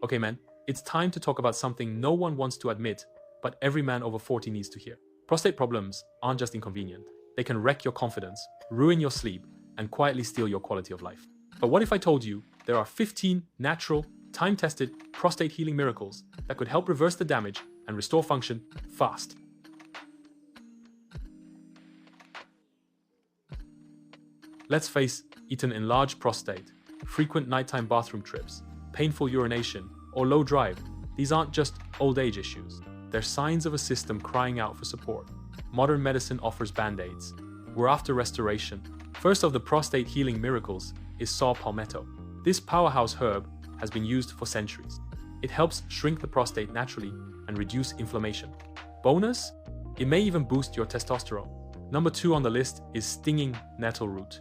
Okay, man, it's time to talk about something no one wants to admit, but every man over 40 needs to hear. Prostate problems aren't just inconvenient. They can wreck your confidence, ruin your sleep, and quietly steal your quality of life. But what if I told you there are 15 natural, time-tested prostate healing miracles that could help reverse the damage and restore function fast? Let's face it, an enlarged prostate, frequent nighttime bathroom trips, painful urination, or low drive, these aren't just old age issues. They're signs of a system crying out for support. Modern medicine offers band-aids. We're after restoration. First of the prostate healing miracles is saw palmetto. This powerhouse herb has been used for centuries. It helps shrink the prostate naturally and reduce inflammation. Bonus, it may even boost your testosterone. Number 2 on the list is stinging nettle root.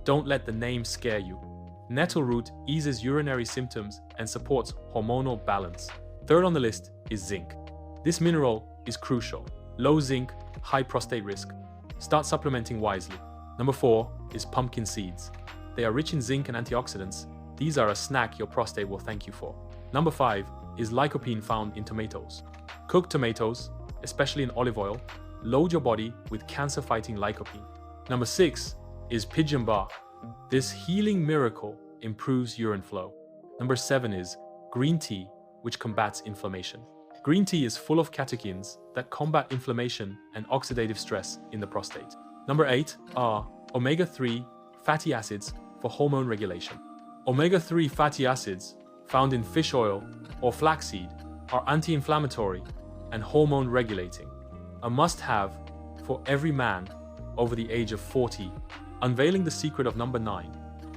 Don't let the name scare you. Nettle root eases urinary symptoms and supports hormonal balance. Third on the list is zinc. This mineral is crucial. Low zinc, high prostate risk. Start supplementing wisely. Number 4 is pumpkin seeds. They are rich in zinc and antioxidants. These are a snack your prostate will thank you for. Number 5 is lycopene found in tomatoes. Cooked tomatoes, especially in olive oil, load your body with cancer-fighting lycopene. Number 6 is pigeon bark. This healing miracle improves urine flow. Number 7 is green tea, which combats inflammation. Green tea is full of catechins that combat inflammation and oxidative stress in the prostate. Number 8 are omega-3 fatty acids for hormone regulation. Omega-3 fatty acids found in fish oil or flaxseed are anti-inflammatory and hormone regulating, a must-have for every man over the age of 40. Unveiling the secret of number 9.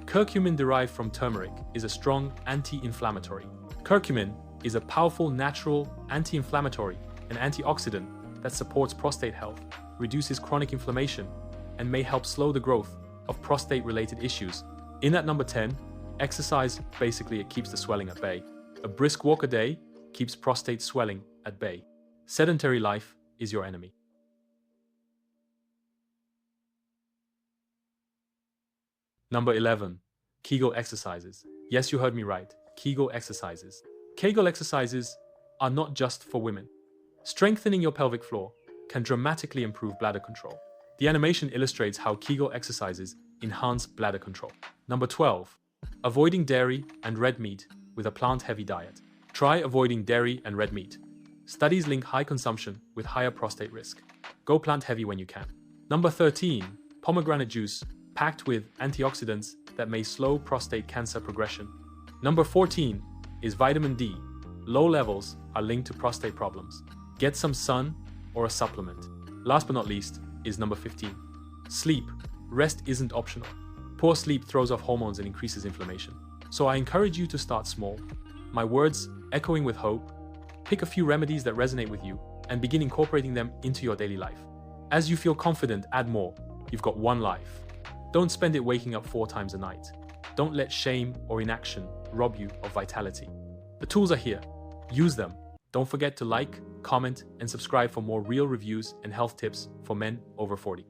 Curcumin derived from turmeric is a strong anti-inflammatory. Curcumin is a powerful natural anti-inflammatory and antioxidant that supports prostate health, reduces chronic inflammation, and may help slow the growth of prostate-related issues. In at number 10, exercise, basically it keeps the swelling at bay. A brisk walk a day keeps prostate swelling at bay. Sedentary life is your enemy. Number 11, Kegel exercises. Yes, you heard me right, Kegel exercises. Kegel exercises are not just for women. Strengthening your pelvic floor can dramatically improve bladder control. The animation illustrates how Kegel exercises enhance bladder control. Number 12, avoiding dairy and red meat with a plant-heavy diet. Try avoiding dairy and red meat. Studies link high consumption with higher prostate risk. Go plant-heavy when you can. Number 13, pomegranate juice packed with antioxidants that may slow prostate cancer progression. Number 14 is vitamin D. Low levels are linked to prostate problems. Get some sun or a supplement. Last but not least is number 15. Sleep. Rest isn't optional. Poor sleep throws off hormones and increases inflammation. So I encourage you to start small. My words echoing with hope. Pick a few remedies that resonate with you and begin incorporating them into your daily life. As you feel confident, add more. You've got one life. Don't spend it waking up 4 times a night. Don't let shame or inaction rob you of vitality. The tools are here. Use them. Don't forget to like, comment, and subscribe for more real reviews and health tips for men over 40.